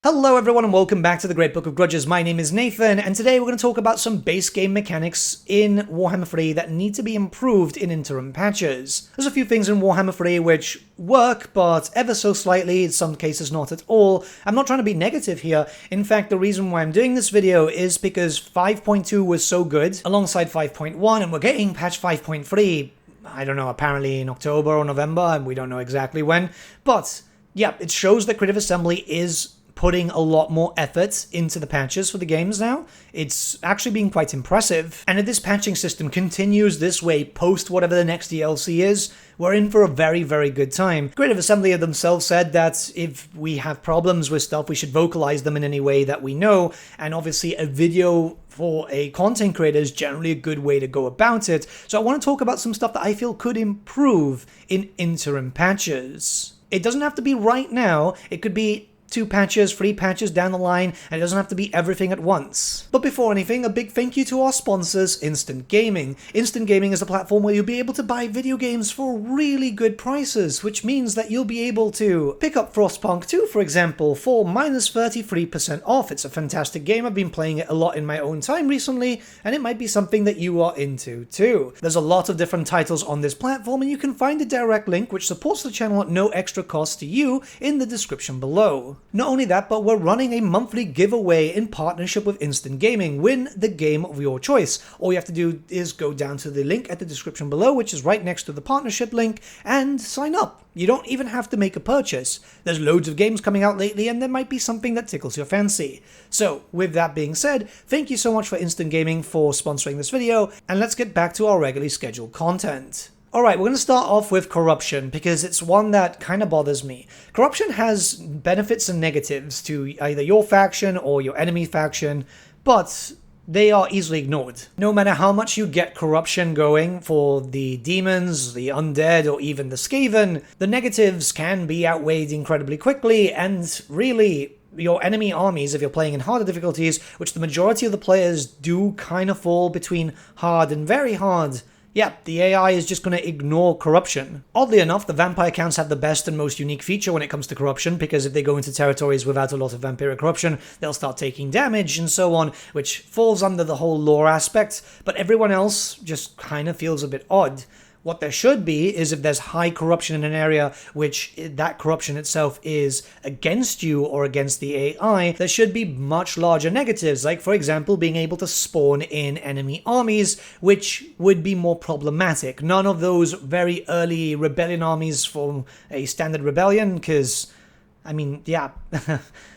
Hello everyone and welcome back to the Great Book of Grudges. My name is Nathan and today we're going to talk about some base game mechanics in Warhammer 3 that need to be improved in interim patches. There's a few things in Warhammer 3 which work, but ever so slightly, in some cases not at all. I'm not trying to be negative here. In fact, the reason why I'm doing this video is because 5.2 was so good alongside 5.1 and we're getting patch 5.3, I don't know, apparently in October or November, and we don't know exactly when. But yeah, it shows that Creative Assembly is putting a lot more effort into the patches for the games now. It's actually been quite impressive. And if this patching system continues this way post whatever the next DLC is, we're in for a very, very good time. Creative Assembly themselves said that if we have problems with stuff, we should vocalize them in any way that we know. And obviously a video for a content creator is generally a good way to go about it. So I want to talk about some stuff that I feel could improve in interim patches. It doesn't have to be right now. It could be 2 patches, 3 patches down the line, and it doesn't have to be everything at once. But before anything, a big thank you to our sponsors, Instant Gaming. Instant Gaming is a platform where you'll be able to buy video games for really good prices, which means that you'll be able to pick up Frostpunk 2, for example, for minus 33% off. It's a fantastic game. I've been playing it a lot in my own time recently, and it might be something that you are into too. There's a lot of different titles on this platform, and you can find a direct link which supports the channel at no extra cost to you in the description below. Not only that, but we're running a monthly giveaway in partnership with Instant Gaming. Win the game of your choice. All you have to do is go down to the link at the description below, which is right next to the partnership link, and sign up. You don't even have to make a purchase. There's loads of games coming out lately, and there might be something that tickles your fancy. So, with that being said, thank you so much for Instant Gaming for sponsoring this video, and let's get back to our regularly scheduled content. Alright, we're going to start off with corruption, because it's one that kind of bothers me. Corruption has benefits and negatives to either your faction or your enemy faction, but they are easily ignored. No matter how much you get corruption going for the demons, the undead, or even the Skaven, the negatives can be outweighed incredibly quickly, and really, your enemy armies, if you're playing in harder difficulties, which the majority of the players do kind of fall between hard and very hard, yeah, the AI is just going to ignore corruption. Oddly enough, the vampire counts have the best and most unique feature when it comes to corruption, because if they go into territories without a lot of vampiric corruption, they'll start taking damage and so on, which falls under the whole lore aspect, but everyone else just kind of feels a bit odd. What there should be is if there's high corruption in an area, which that corruption itself is against you or against the AI, there should be much larger negatives, like for example being able to spawn in enemy armies, which would be more problematic. None of those very early rebellion armies from a standard rebellion, because, I mean, yeah,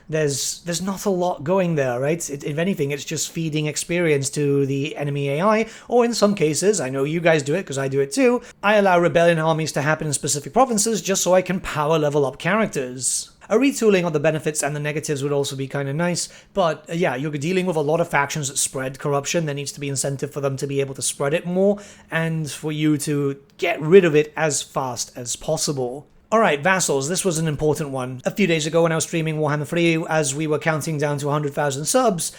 there's not a lot going there, right? If anything, it's just feeding experience to the enemy AI, or in some cases, I know you guys do it because I do it too, I allow rebellion armies to happen in specific provinces just so I can power level up characters. A retooling of the benefits and the negatives would also be kind of nice, but yeah, you're dealing with a lot of factions that spread corruption. There needs to be incentive for them to be able to spread it more, and for you to get rid of it as fast as possible. Alright, vassals, this was an important one. A few days ago when I was streaming Warhammer 3, as we were counting down to 100,000 subs,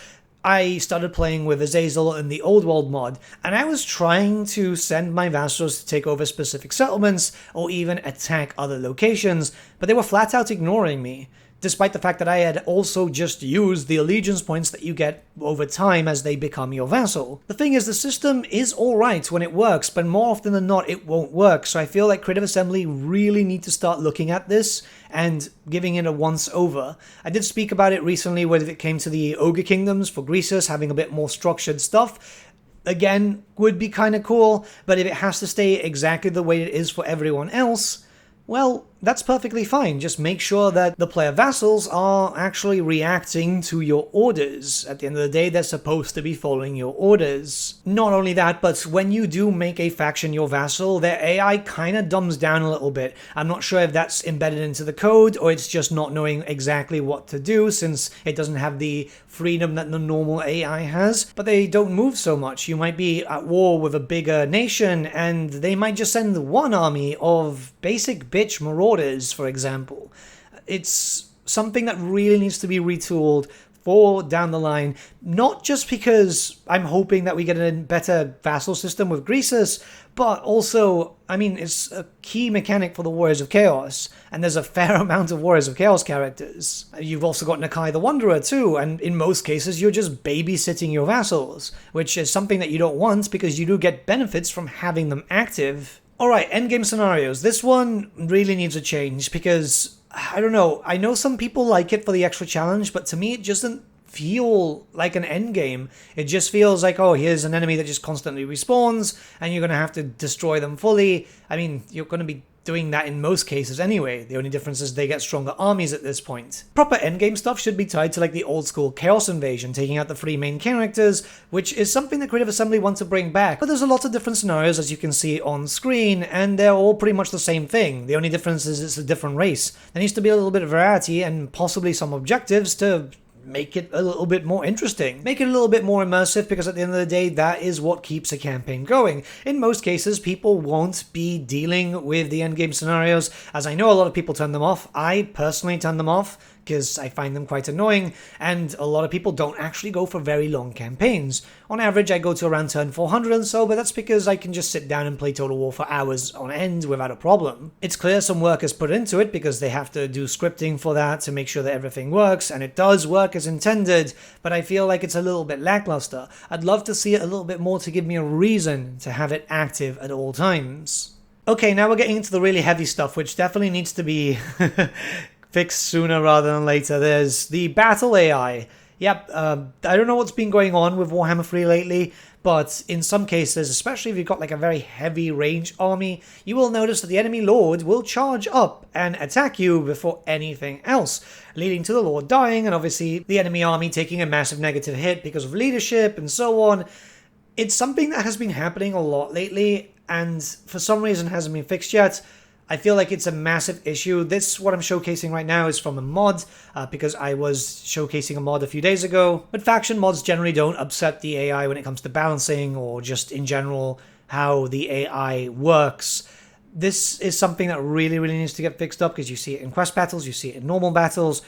I started playing with Azazel in the Old World mod, and I was trying to send my vassals to take over specific settlements, or even attack other locations, but they were flat out ignoring me, despite the fact that I had also just used the allegiance points that you get over time as they become your vassal. The thing is, the system is alright when it works, but more often than not it won't work, so I feel like Creative Assembly really need to start looking at this and giving it a once-over. I did speak about it recently when it came to the Ogre Kingdoms for Greasus, having a bit more structured stuff. Again, would be kind of cool, but if it has to stay exactly the way it is for everyone else, well, that's perfectly fine. Just make sure that the player vassals are actually reacting to your orders. At the end of the day, they're supposed to be following your orders. Not only that, but when you do make a faction your vassal, their AI kind of dumbs down a little bit. I'm not sure if that's embedded into the code, or it's just not knowing exactly what to do, since it doesn't have the freedom that the normal AI has, but they don't move so much. You might be at war with a bigger nation, and they might just send one army of basic bitch marauders, for example. It's something that really needs to be retooled for down the line, not just because I'm hoping that we get a better vassal system with Greasus, but also, I mean, it's a key mechanic for the Warriors of Chaos, and there's a fair amount of Warriors of Chaos characters. You've also got Nakai the Wanderer too, and in most cases you're just babysitting your vassals, which is something that you don't want because you do get benefits from having them active. Alright, endgame scenarios. This one really needs a change because, I don't know, I know some people like it for the extra challenge, but to me it just doesn't feel like an endgame. It just feels like, oh, here's an enemy that just constantly respawns, and you're going to have to destroy them fully. I mean, you're going to be doing that in most cases anyway. The only difference is they get stronger armies at this point. Proper endgame stuff should be tied to like the old school Chaos Invasion, taking out the 3 main characters, which is something that Creative Assembly want to bring back. But there's a lot of different scenarios, as you can see on screen, and they're all pretty much the same thing. The only difference is it's a different race. There needs to be a little bit of variety and possibly some objectives to make it a little bit more interesting. Make it a little bit more immersive, because at the end of the day, that is what keeps a campaign going. In most cases, people won't be dealing with the endgame scenarios, as I know a lot of people turn them off. I personally turn them off because I find them quite annoying, and a lot of people don't actually go for very long campaigns. On average, I go to around turn 400 and so, but that's because I can just sit down and play Total War for hours on end without a problem. It's clear some work is put into it because they have to do scripting for that to make sure that everything works, and it does work as intended, but I feel like it's a little bit lackluster. I'd love to see it a little bit more to give me a reason to have it active at all times. Okay, now we're getting into the really heavy stuff, which definitely needs to be fixed sooner rather than later. There's the battle AI. Yep, I don't know what's been going on with Warhammer 3 lately, but in some cases, especially if you've got like a very heavy range army, you will notice that the enemy lord will charge up and attack you before anything else, leading to the lord dying, and obviously the enemy army taking a massive negative hit because of leadership and so on. It's something that has been happening a lot lately, and for some reason hasn't been fixed yet. I feel like it's a massive issue. This, what I'm showcasing right now, is from a mod, because I was showcasing a mod a few days ago. But faction mods generally don't upset the AI when it comes to balancing, or just in general how the AI works. This is something that really needs to get fixed up, because you see it in quest battles, you see it in normal battles,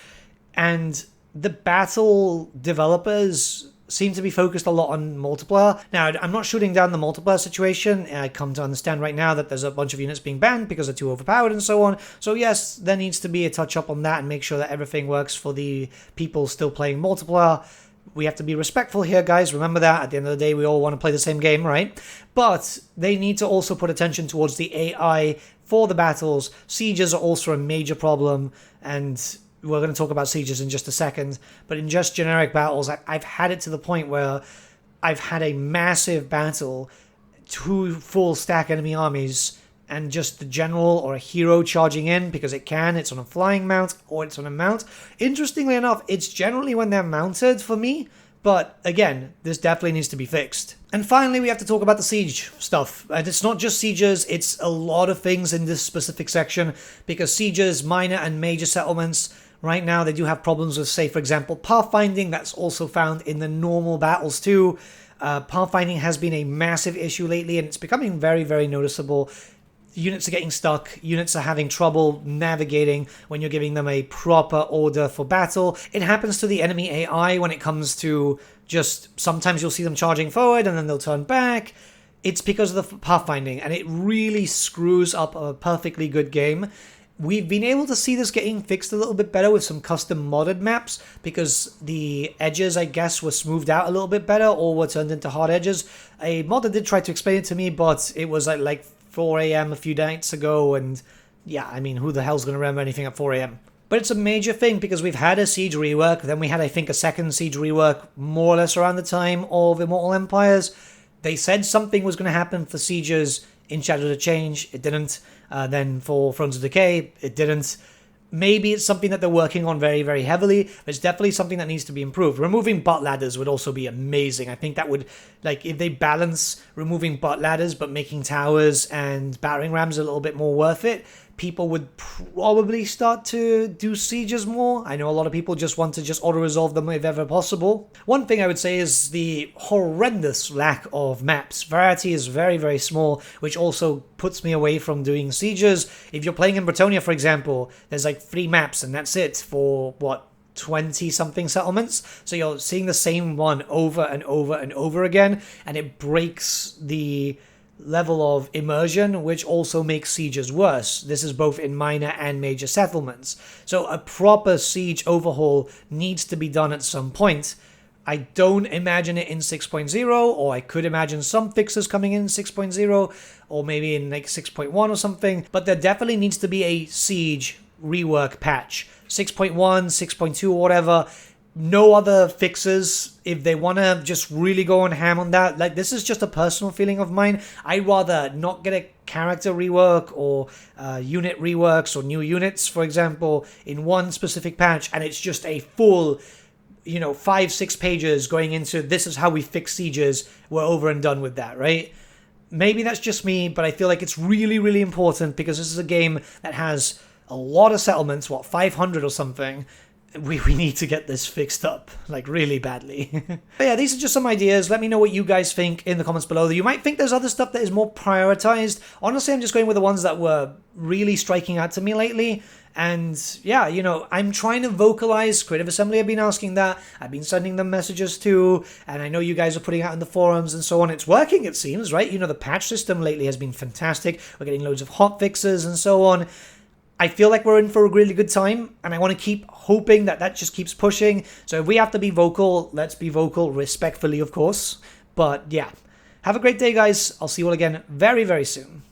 and the battle developers seem to be focused a lot on multiplayer. Now, I'm not shooting down the multiplayer situation. I come to understand right now that there's a bunch of units being banned because they're too overpowered and so on. So yes, there needs to be a touch up on that and make sure that everything works for the people still playing multiplayer. We have to be respectful here, guys. Remember that. At the end of the day, we all want to play the same game, right? But they need to also put attention towards the AI for the battles. Sieges are also a major problem, and we're going to talk about sieges in just a second, but in just generic battles, I've had it to the point where I've had a massive battle, 2 full stack enemy armies, and just the general or a hero charging in, because it's on a flying mount or it's on a mount. Interestingly enough, it's generally when they're mounted for me, but again, this definitely needs to be fixed. And finally, we have to talk about the siege stuff. And it's not just sieges, it's a lot of things in this specific section, because sieges, minor and major settlements, right now they do have problems with, say, for example, pathfinding. That's also found in the normal battles too. Pathfinding has been a massive issue lately, and it's becoming very noticeable. Units are getting stuck, units are having trouble navigating when you're giving them a proper order for battle. It happens to the enemy AI when it comes to just, sometimes you'll see them charging forward and then they'll turn back. It's because of the pathfinding, and it really screws up a perfectly good game. We've been able to see this getting fixed a little bit better with some custom modded maps, because the edges, I guess, were smoothed out a little bit better or were turned into hard edges. A modder did try to explain it to me, but it was at like 4 a.m. a few nights ago, and yeah, I mean, who the hell's going to remember anything at 4 a.m.? But it's a major thing, because we've had a siege rework, then we had, I think, a second siege rework more or less around the time of Immortal Empires. They said something was going to happen for sieges in Shadow to Change. It didn't. Then for Thrones of Decay, it didn't. Maybe it's something that they're working on very heavily, but it's definitely something that needs to be improved. Removing butt ladders would also be amazing. I think that would, like, if they balance removing butt ladders but making towers and battering rams a little bit more worth it, people would probably start to do sieges more. I know a lot of people just want to just auto-resolve them if ever possible. One thing I would say is the horrendous lack of maps. Variety is very small, which also puts me away from doing sieges. If you're playing in Bretonia, for example, there's like 3 maps and that's it for, what, 20-something settlements. So you're seeing the same one over and over and over again, and it breaks the level of immersion, which also makes sieges worse. This is both in minor and major settlements. So a proper siege overhaul needs to be done at some point. I don't imagine it in 6.0, or I could imagine some fixes coming in 6.0, or maybe in like 6.1 or something, but there definitely needs to be a siege rework patch. 6.1, 6.2, or whatever. No other fixes. If they want to just really go on ham on that, like, this is just a personal feeling of mine. I'd rather not get a character rework or unit reworks or new units, for example, in one specific patch, and it's just a full, 5-6 pages going into this is how we fix sieges. We're over and done with that, right? Maybe that's just me, but I feel like it's really, really important because this is a game that has a lot of settlements, 500 or something. We need to get this fixed up, like, really badly. But yeah, these are just some ideas. Let me know what you guys think in the comments below. You might think there's other stuff that is more prioritized. Honestly, I'm just going with the ones that were really striking out to me lately. And yeah, I'm trying to vocalize. Creative Assembly have been asking that. I've been sending them messages too. And I know you guys are putting out in the forums and so on. It's working, it seems, right? The patch system lately has been fantastic. We're getting loads of hot fixes and so on. I feel like we're in for a really good time, and I want to keep hoping that just keeps pushing. So if we have to be vocal, let's be vocal, respectfully, of course. But yeah, have a great day, guys. I'll see you all again very, very soon.